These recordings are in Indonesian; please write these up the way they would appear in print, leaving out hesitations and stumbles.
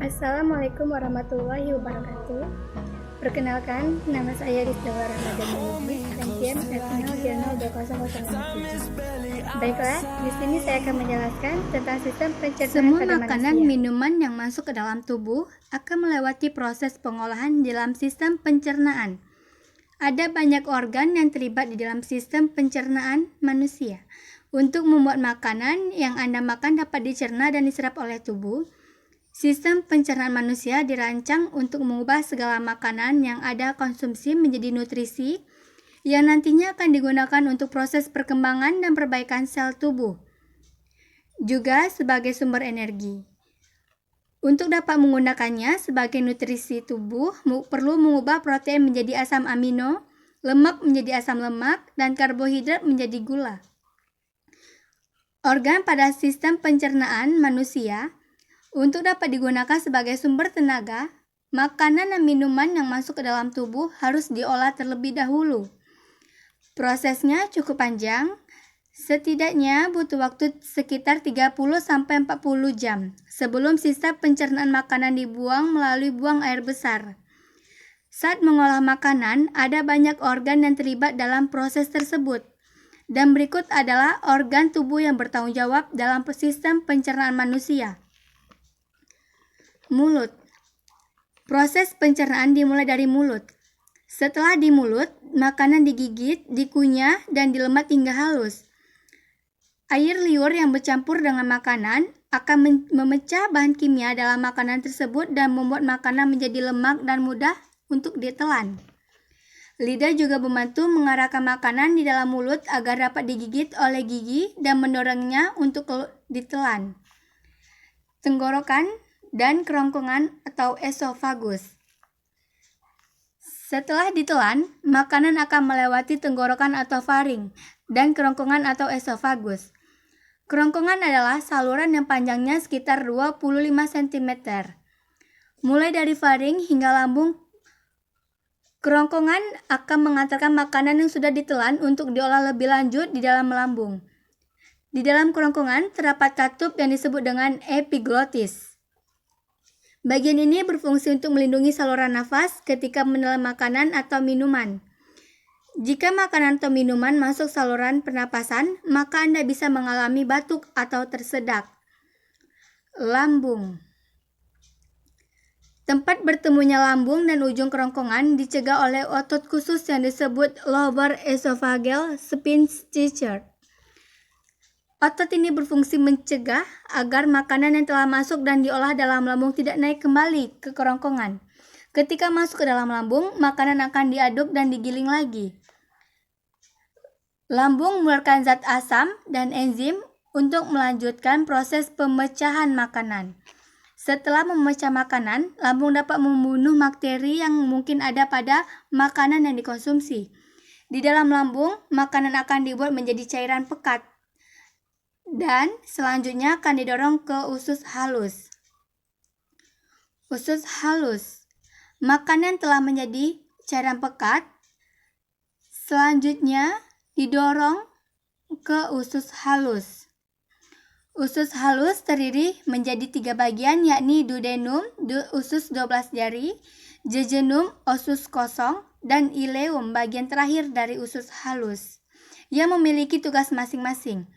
Assalamualaikum warahmatullahi wabarakatuh. Perkenalkan, nama saya Rizdawa Ramadhani Lubis, Rankian Nasional Jurnal 2007. Baiklah, di sini saya akan menjelaskan tentang sistem pencernaan Semua pada makanan, manusia. minuman yang masuk ke dalam tubuh akan melewati proses pengolahan di dalam sistem pencernaan. Ada banyak organ yang terlibat di dalam sistem pencernaan manusia. Untuk membuat makanan yang Anda makan dapat dicerna dan diserap oleh tubuh, sistem pencernaan manusia dirancang untuk mengubah segala makanan yang ada konsumsi menjadi nutrisi yang nantinya akan digunakan untuk proses perkembangan dan perbaikan sel tubuh, juga sebagai sumber energi. Untuk dapat menggunakannya sebagai nutrisi tubuh, perlu mengubah protein menjadi asam amino, lemak menjadi asam lemak, dan karbohidrat menjadi gula. Organ pada sistem pencernaan manusia untuk dapat digunakan sebagai sumber tenaga, makanan dan minuman yang masuk ke dalam tubuh harus diolah terlebih dahulu. Prosesnya cukup panjang, setidaknya butuh waktu sekitar 30-40 jam sebelum sisa pencernaan makanan dibuang melalui buang air besar. Saat mengolah makanan, ada banyak organ yang terlibat dalam proses tersebut. Dan berikut adalah organ tubuh yang bertanggung jawab dalam sistem pencernaan manusia. Mulut. Proses pencernaan dimulai dari mulut. Setelah di mulut, makanan digigit, dikunyah, dan dilemat hingga halus. Air liur yang bercampur dengan makanan akan memecah bahan kimia dalam makanan tersebut dan membuat makanan menjadi lemak dan mudah untuk ditelan. Lidah juga membantu mengarahkan makanan di dalam mulut agar dapat digigit oleh gigi dan mendorongnya untuk ditelan. Tenggorokan dan kerongkongan atau esofagus. Setelah ditelan, makanan akan melewati tenggorokan atau faring dan kerongkongan atau esofagus. Kerongkongan adalah saluran yang panjangnya sekitar 25 cm. Mulai dari faring hingga lambung, kerongkongan akan mengantarkan makanan yang sudah ditelan untuk diolah lebih lanjut di dalam lambung. Di dalam kerongkongan terdapat katup yang disebut dengan epiglotis. Bagian ini berfungsi untuk melindungi saluran nafas ketika menelan makanan atau minuman. Jika makanan atau minuman masuk saluran pernapasan, maka Anda bisa mengalami batuk atau tersedak. Lambung. Tempat bertemunya lambung dan ujung kerongkongan dicegah oleh otot khusus yang disebut lower esophageal sphincter. Otot ini berfungsi mencegah agar makanan yang telah masuk dan diolah dalam lambung tidak naik kembali ke kerongkongan. Ketika masuk ke dalam lambung, makanan akan diaduk dan digiling lagi. Lambung mengeluarkan zat asam dan enzim untuk melanjutkan proses pemecahan makanan. Setelah memecah makanan, lambung dapat membunuh bakteri yang mungkin ada pada makanan yang dikonsumsi. Di dalam lambung, makanan akan dibuat menjadi cairan pekat dan selanjutnya akan didorong ke usus halus. Usus halus. Makanan telah menjadi cairan pekat, selanjutnya didorong ke usus halus. Usus halus terdiri menjadi 3 bagian, yakni duodenum, usus 12 jari, jejunum, usus kosong, dan ileum, bagian terakhir dari usus halus, yang memiliki tugas masing-masing.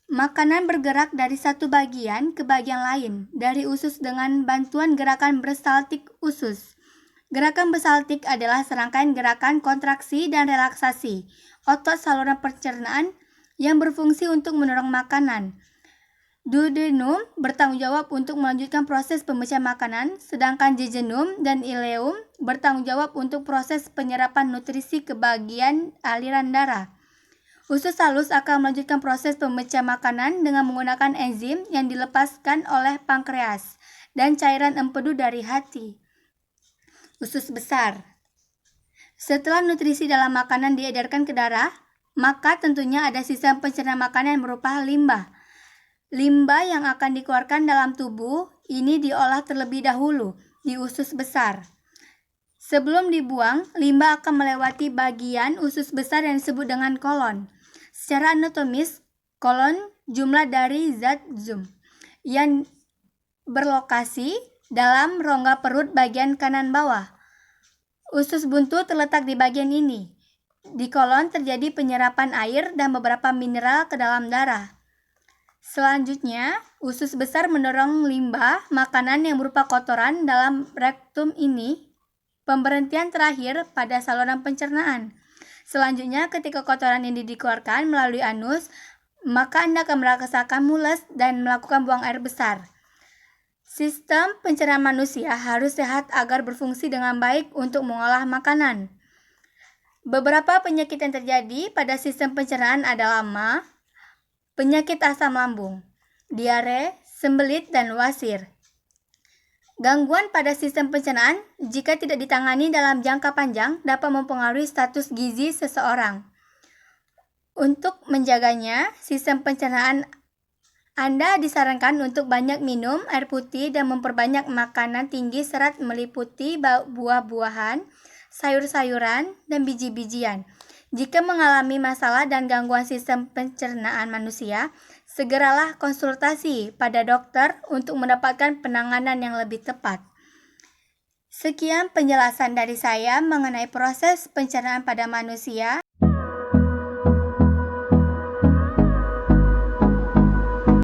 Makanan bergerak dari satu bagian ke bagian lain dari usus dengan bantuan gerakan peristaltik usus. Gerakan peristaltik adalah serangkaian gerakan kontraksi dan relaksasi otot saluran pencernaan yang berfungsi untuk mendorong makanan. Duodenum bertanggung jawab untuk melanjutkan proses pemecahan makanan, sedangkan jejunum dan ileum bertanggung jawab untuk proses penyerapan nutrisi ke bagian aliran darah. Usus halus akan melanjutkan proses pemecahan makanan dengan menggunakan enzim yang dilepaskan oleh pankreas dan cairan empedu dari hati. Usus besar. Setelah nutrisi dalam makanan diedarkan ke darah, maka tentunya ada sisa pencernaan makanan yang berupa limbah. Limbah yang akan dikeluarkan dalam tubuh ini diolah terlebih dahulu di usus besar. Sebelum dibuang, limbah akan melewati bagian usus besar yang disebut dengan kolon. Secara anatomis, kolon jumlah dari zat zoom yang berlokasi dalam rongga perut bagian kanan bawah. Usus buntu terletak di bagian ini. Di kolon terjadi penyerapan air dan beberapa mineral ke dalam darah. Selanjutnya, usus besar mendorong limbah makanan yang berupa kotoran dalam rektum ini. Pemberhentian terakhir pada saluran pencernaan. Selanjutnya, ketika kotoran ini dikeluarkan melalui anus, maka Anda akan merasakan mules dan melakukan buang air besar. Sistem pencernaan manusia harus sehat agar berfungsi dengan baik untuk mengolah makanan. Beberapa penyakit yang terjadi pada sistem pencernaan adalah MA, penyakit asam lambung, diare, sembelit, dan wasir. Gangguan pada sistem pencernaan jika tidak ditangani dalam jangka panjang dapat mempengaruhi status gizi seseorang. Untuk menjaganya, sistem pencernaan Anda disarankan untuk banyak minum air putih dan memperbanyak makanan tinggi serat meliputi buah-buahan, sayur-sayuran, dan biji-bijian. Jika mengalami masalah dan gangguan sistem pencernaan manusia, segeralah konsultasi pada dokter untuk mendapatkan penanganan yang lebih tepat. Sekian penjelasan dari saya mengenai proses pencernaan pada manusia.